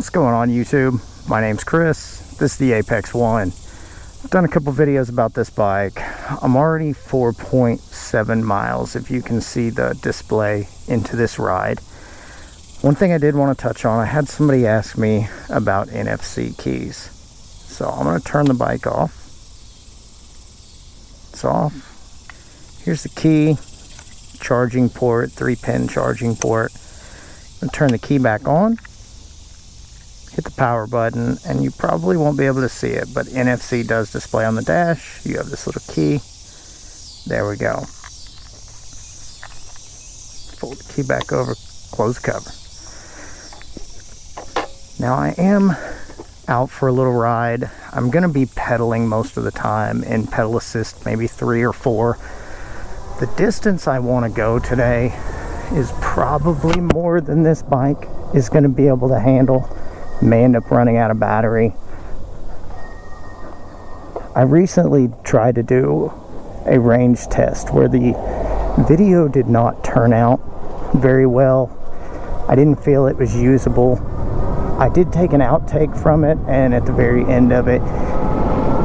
What's going on YouTube? My name's Chris. This is the Apex One. I've done a couple videos about this bike. I'm already 4.7 miles, if you can see the display, into this ride. One thing I did want to touch on, I had somebody ask me about NFC keys. So I'm going to turn the bike off. It's off. Here's the key, charging port, 3-pin charging port. I'm going to turn the key back on. Hit the power button, and you probably won't be able to see it, but NFC does display on the dash. You have this little key. There we go. Fold the key back over, close the cover. Now I am out for a little ride. I'm going to be pedaling most of the time in pedal assist, maybe 3 or 4. The distance I want to go today is probably more than this bike is going to be able to handle. May end up running out of battery. I recently tried to do a range test where the video did not turn out very well. I didn't feel it was usable. I did take an outtake from it, and at the very end of it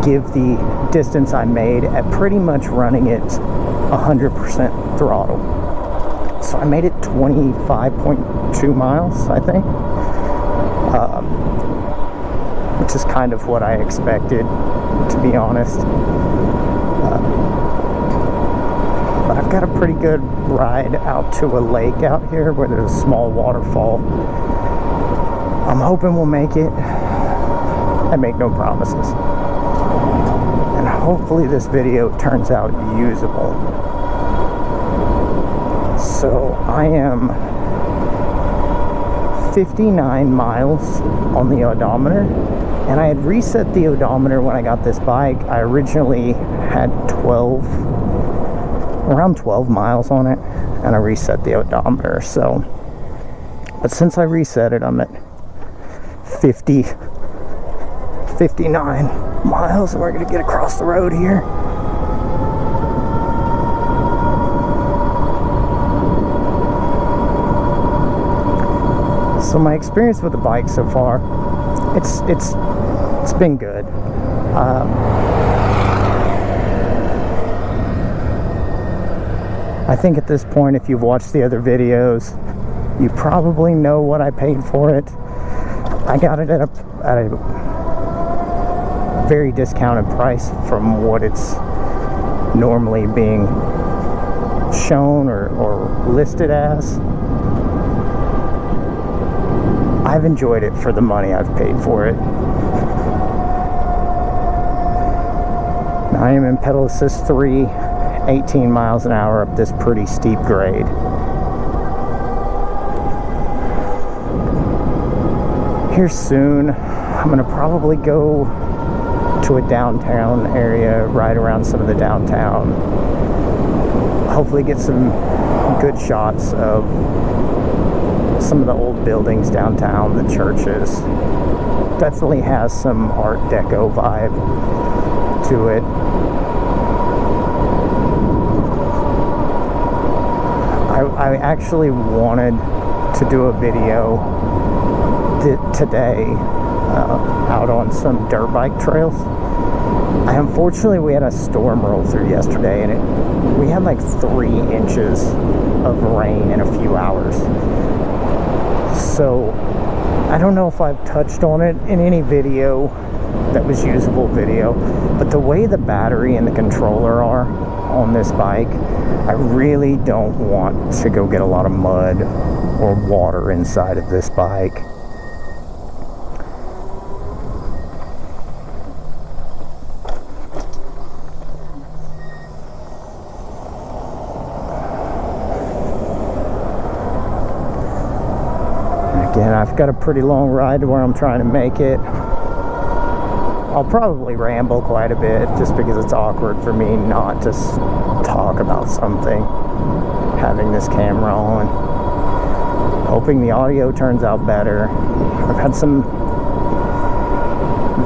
give the distance I made at pretty much running it 100% throttle. So I made it 25.2 miles, I think. Which is kind of what I expected, to be honest. But I've got a pretty good ride out to a lake out here where there's a small waterfall. I'm hoping we'll make it. I make no promises. And hopefully this video turns out usable. So I am 59 miles on the odometer, and I had reset the odometer when I got this bike. I originally had around 12 miles on it, and I reset the odometer. So, but since I reset it, I'm at 59 miles, and we're gonna get across the road here. So my experience with the bike so far, it's been good. I think at this point, if you've watched the other videos, you probably know what I paid for it. I got it at a very discounted price from what it's normally being shown or listed as. I've enjoyed it for the money I've paid for it. Now I am in pedal assist 3, 18 miles an hour up this pretty steep grade. Here soon, I'm gonna probably go to a downtown area, ride around some of the downtown. Hopefully get some good shots of some of the old buildings downtown, the churches. Definitely has some Art Deco vibe to it. I actually wanted to do a video today out on some dirt bike trails. Unfortunately, we had a storm roll through yesterday, and we had like 3 inches of rain in a few hours. So I don't know if I've touched on it in any video that was usable video, but the way the battery and the controller are on this bike, I really don't want to go get a lot of mud or water inside of this bike. Again, I've got a pretty long ride to where I'm trying to make it. I'll probably ramble quite a bit just because it's awkward for me not to talk about something, having this camera on. Hoping the audio turns out better. I've had some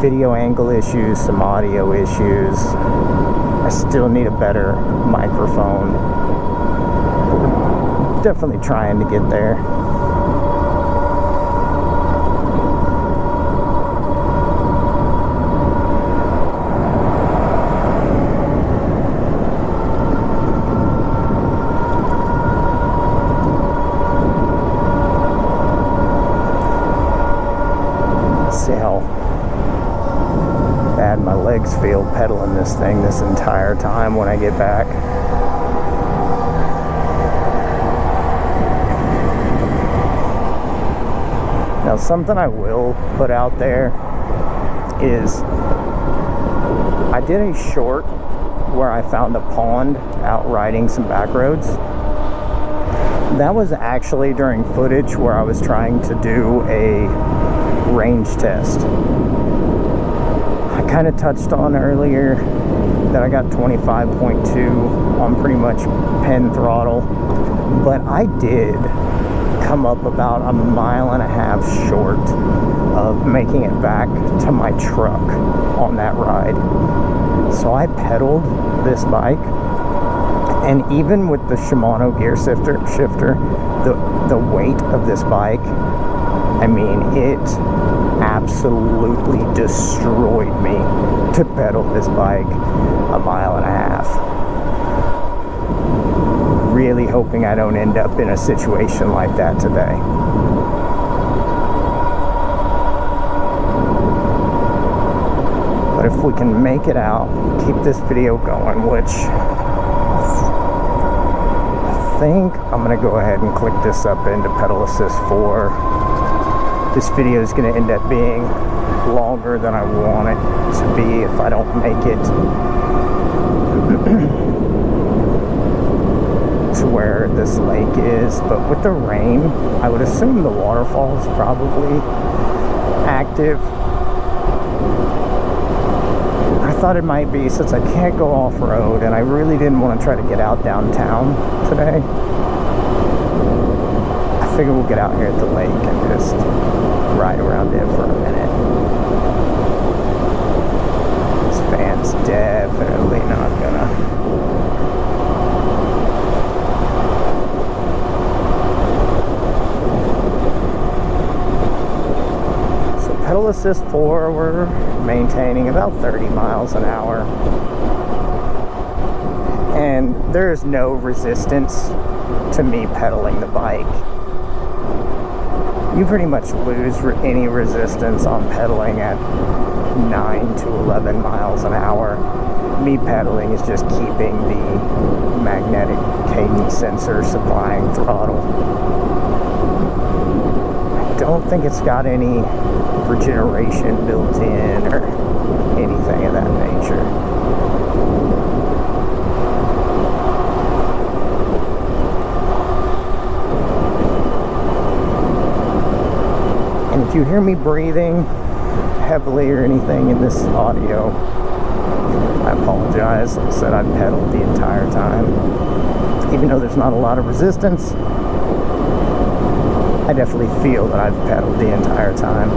video angle issues, some audio issues. I still need a better microphone. We're definitely trying to get there. see how bad my legs feel pedaling this thing this entire time when I get back. Now, something I will put out there is I did a short where I found a pond out riding some back roads. That was actually during footage where I was trying to do a range test. I kind of touched on earlier that I got 25.2 on pretty much pen throttle, but I did come up about a mile and a half short of making it back to my truck on that ride. So I pedaled this bike, and even with the Shimano gear shifter, the weight of this bike, I mean, it absolutely destroyed me to pedal this bike a mile and a half. Really hoping I don't end up in a situation like that today. But if we can make it out, keep this video going, which I think I'm going to go ahead and click this up into Pedal Assist 4. This video is going to end up being longer than I want it to be if I don't make it to where this lake is. But with the rain, I would assume the waterfall is probably active. I thought it might be, since I can't go off-road, and I really didn't want to try to get out downtown today. I figure we'll get out here at the lake and just ride around it for a minute. This van's definitely not gonna. So Pedal Assist 4, we're maintaining about 30 miles an hour. And there is no resistance to me pedaling the bike. You pretty much lose any resistance on pedaling at 9 to 11 miles an hour. Me pedaling is just keeping the magnetic cadence sensor supplying throttle. I don't think it's got any regeneration built in or anything of that nature. And if you hear me breathing heavily or anything in this audio, I apologize. Like I said, I've pedaled the entire time. Even though there's not a lot of resistance, I definitely feel that I've pedaled the entire time.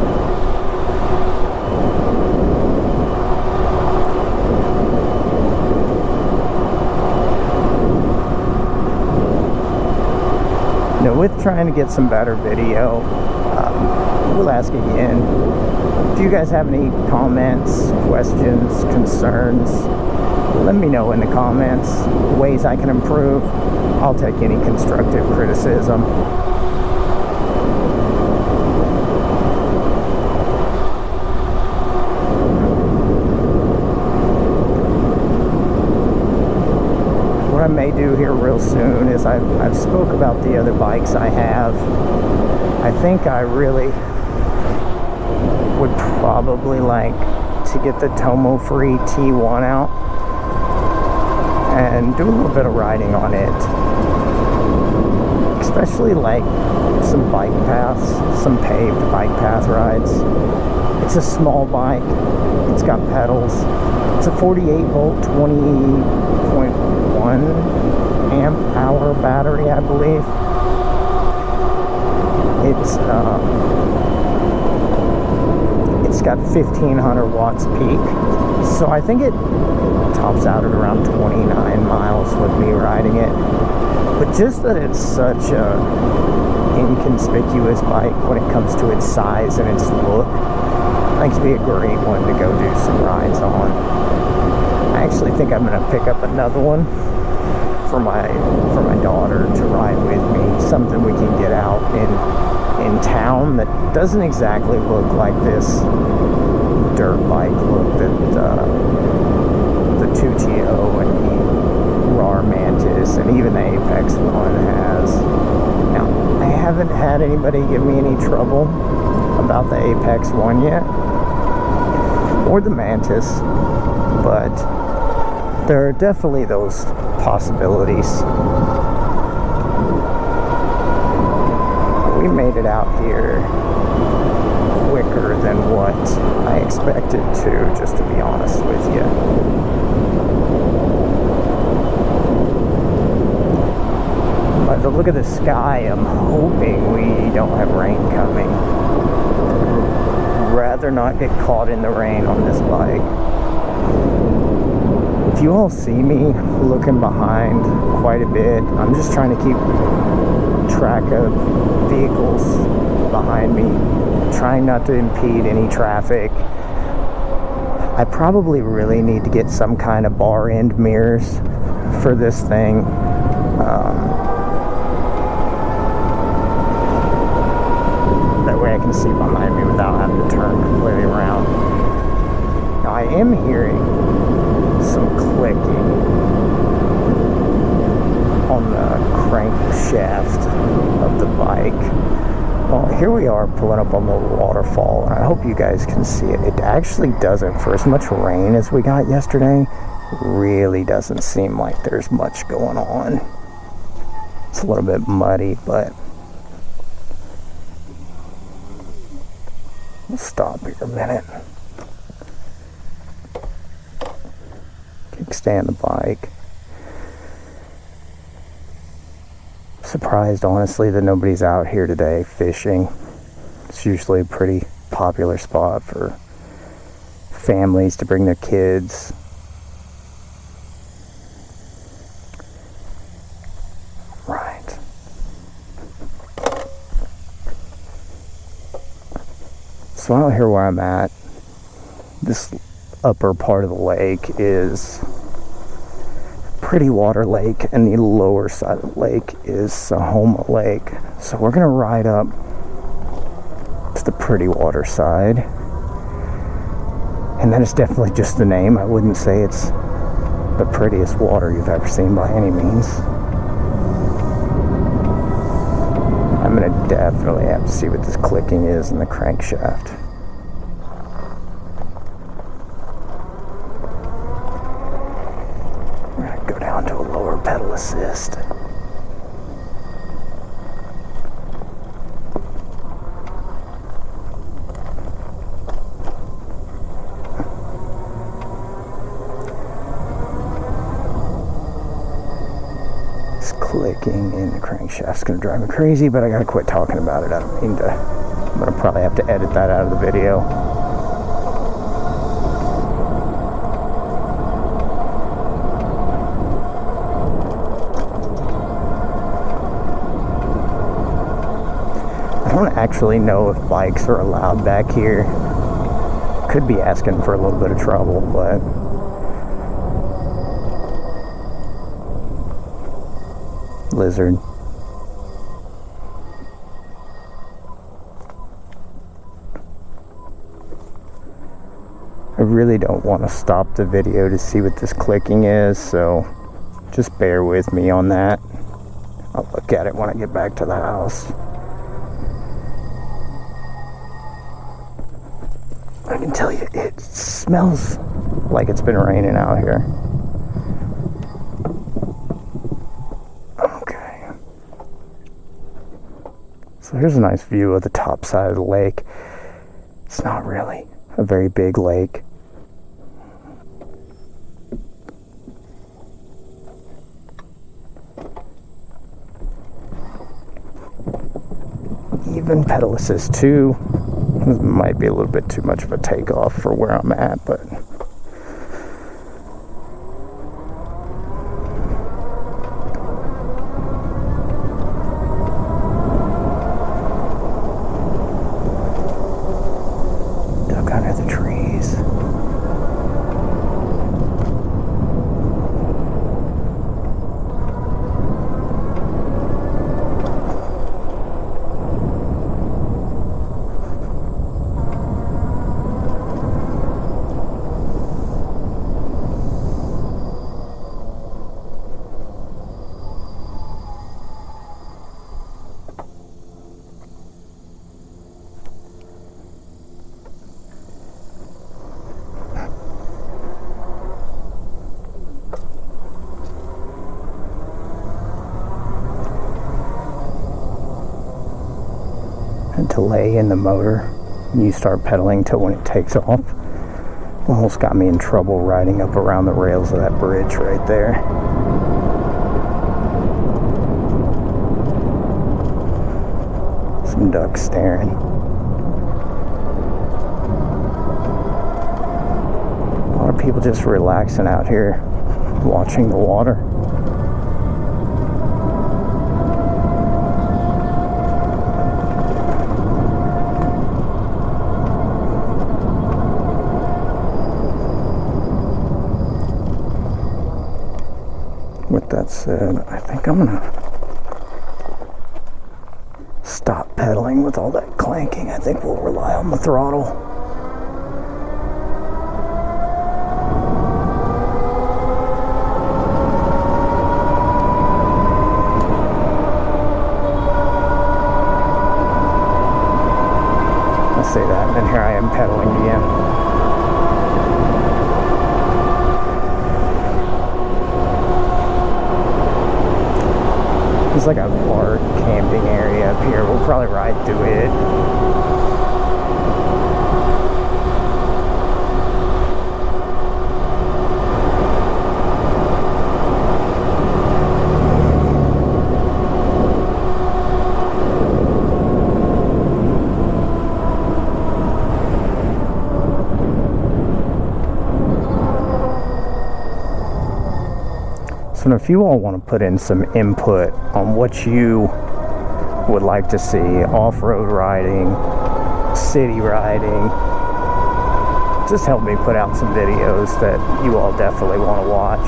Now, with trying to get some better video, we'll ask again, if you guys have any comments, questions, concerns, let me know in the comments. Ways I can improve. I'll take any constructive criticism. What I may do here real soon is I've spoke about the other bikes I have. I think I really would probably like to get the Tomo Free T1 out and do a little bit of riding on it, especially like some bike paths, some paved bike path rides. It's a small bike, it's got pedals, it's a 48 volt 20.1 amp hour battery, I believe. It's got 1500 watts peak, so I think it tops out at around 29 miles with me riding it. But just that it's such a inconspicuous bike when it comes to its size and its look, I think it'd be a great one to go do some rides on. I actually think I'm going to pick up another one for my daughter to ride with me, something we can get out in in town that doesn't exactly look like this dirt bike look that the 2TO and the RAR Mantis and even the Apex one has. Now, I haven't had anybody give me any trouble about the Apex one yet, or the Mantis, but there are definitely those possibilities. We made it out here quicker than what I expected to, just to be honest with you. By the look of the sky, I'm hoping we don't have rain coming. I'd rather not get caught in the rain on this bike. If you all see me looking behind quite a bit, I'm just trying to keep track of vehicles behind me, trying not to impede any traffic. I probably really need to get some kind of bar end mirrors for this thing. That way I can see behind me without having to turn completely around. Now I am hearing some clicking on the crankshaft of the bike. Well, here we are pulling up on the waterfall, and I hope you guys can see it. It actually doesn't, for as much rain as we got yesterday, really doesn't seem like there's much going on. It's a little bit muddy, but we'll stop here a minute. Kickstand the bike. Surprised, honestly, that nobody's out here today fishing. It's usually a pretty popular spot for families to bring their kids. Right. So out here where I'm at, this upper part of the lake is Pretty Water Lake, and the lower side of the lake is Sahoma Lake. So we're gonna ride up to the Pretty Water side, and that is definitely just the name. I wouldn't say it's the prettiest water you've ever seen by any means. I'm gonna definitely have to see what this clicking is in the crankshaft. Pedal assist. This clicking in the crankshaft's gonna drive me crazy, but I gotta quit talking about it. I don't mean to. I'm gonna probably have to edit that out of the video. I don't actually know if bikes are allowed back here. Could be asking for a little bit of trouble, but lizard. I really don't want to stop the video to see what this clicking is, so just bear with me on that. I'll look at it when I get back to the house. I can tell you, it smells like it's been raining out here. Okay. So here's a nice view of the top side of the lake. It's not really a very big lake. Even pedal assist 2. This might be a little bit too much of a takeoff for where I'm at, but duck under the trees. delay in the motor. You start pedaling till when it takes off. Almost got me in trouble riding up around the rails of that bridge right there. Some ducks staring. A lot of people just relaxing out here, watching the water. With that said, I think I'm gonna stop pedaling with all that clanking. I think we'll rely on the throttle. I say that, and then here I am pedaling again. There's like a park camping area up here. We'll probably ride through it. So if you all want to put in some input on what you would like to see, off-road riding, city riding, just help me put out some videos that you all definitely want to watch.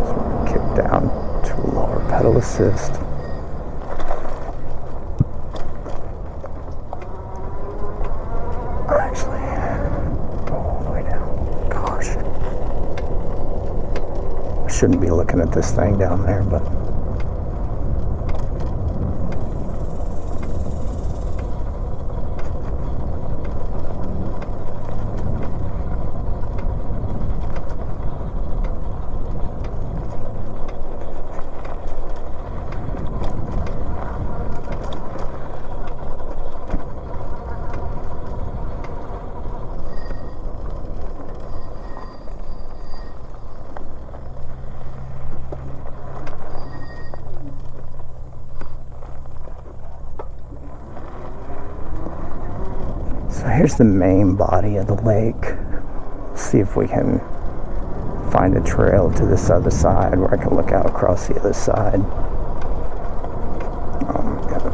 So I'm going to kick down to a lower pedal assist. Shouldn't be looking at this thing down there, but so here's the main body of the lake. See if we can find a trail to this other side where I can look out across the other side. Oh my God.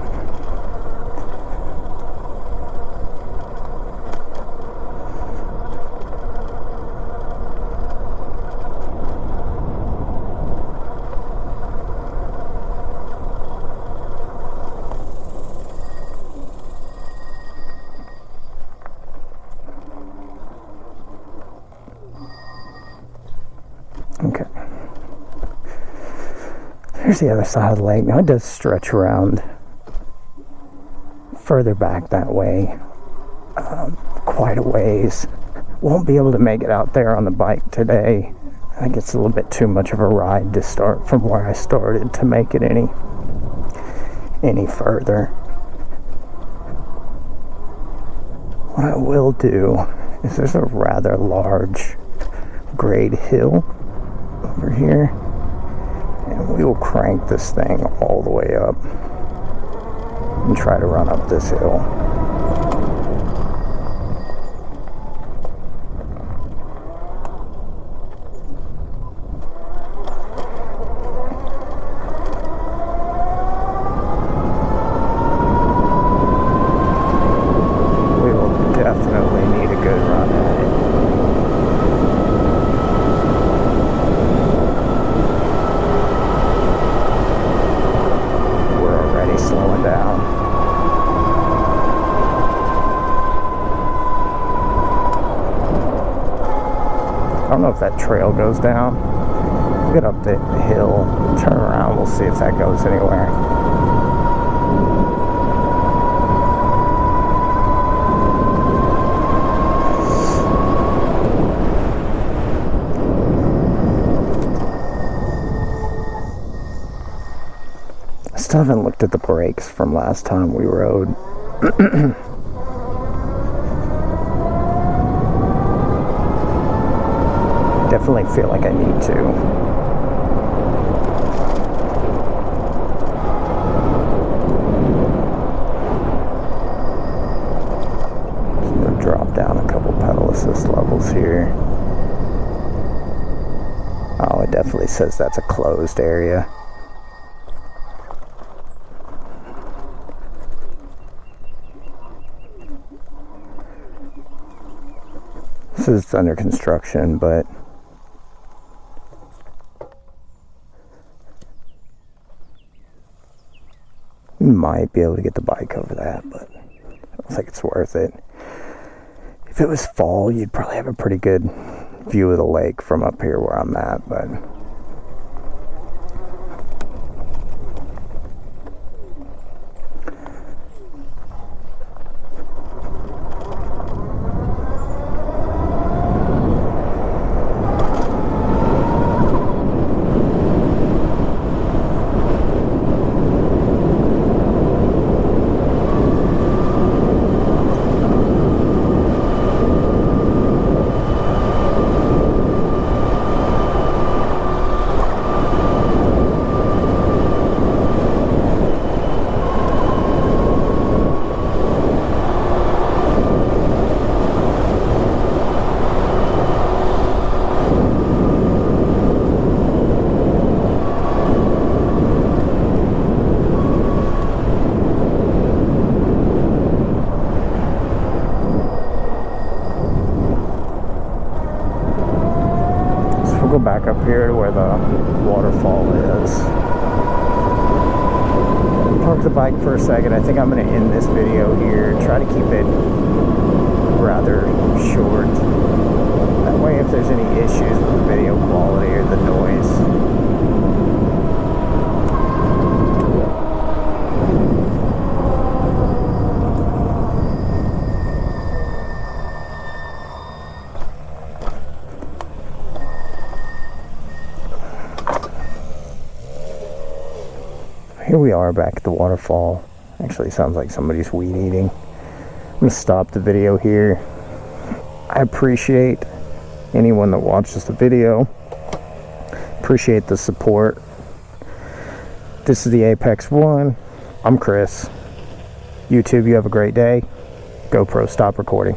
Okay. Here's the other side of the lake. Now it does stretch around further back that way, quite a ways. Won't be able to make it out there on the bike today. I think it's a little bit too much of a ride to start from where I started to make it any further. What I will do is there's a rather large grade hill over here, and we will crank this thing all the way up and try to run up this hill. We will definitely need a good run at it. Slowing down. I don't know if that trail goes down. We'll get up the hill, turn around, we'll see if that goes anywhere. Still haven't looked at the brakes from last time we rode. Definitely feel like I need to. Just gonna drop down a couple pedal assist levels here. Oh, it definitely says that's a closed area. This is under construction, but we might be able to get the bike over that, but I don't think it's worth it. If it was fall, you'd probably have a pretty good view of the lake from up here where I'm at, but go back up here to where the waterfall is. Park the bike for a second. I think I'm going to end this video here. Try to keep it rather short. That way, if there's any issues with the video quality or the noise, here we are back at the waterfall. Actually sounds like somebody's weed eating. I'm going to stop the video here. I appreciate anyone that watches the video. Appreciate the support. This is the Apex One. I'm Chris. YouTube, you have a great day. GoPro, stop recording.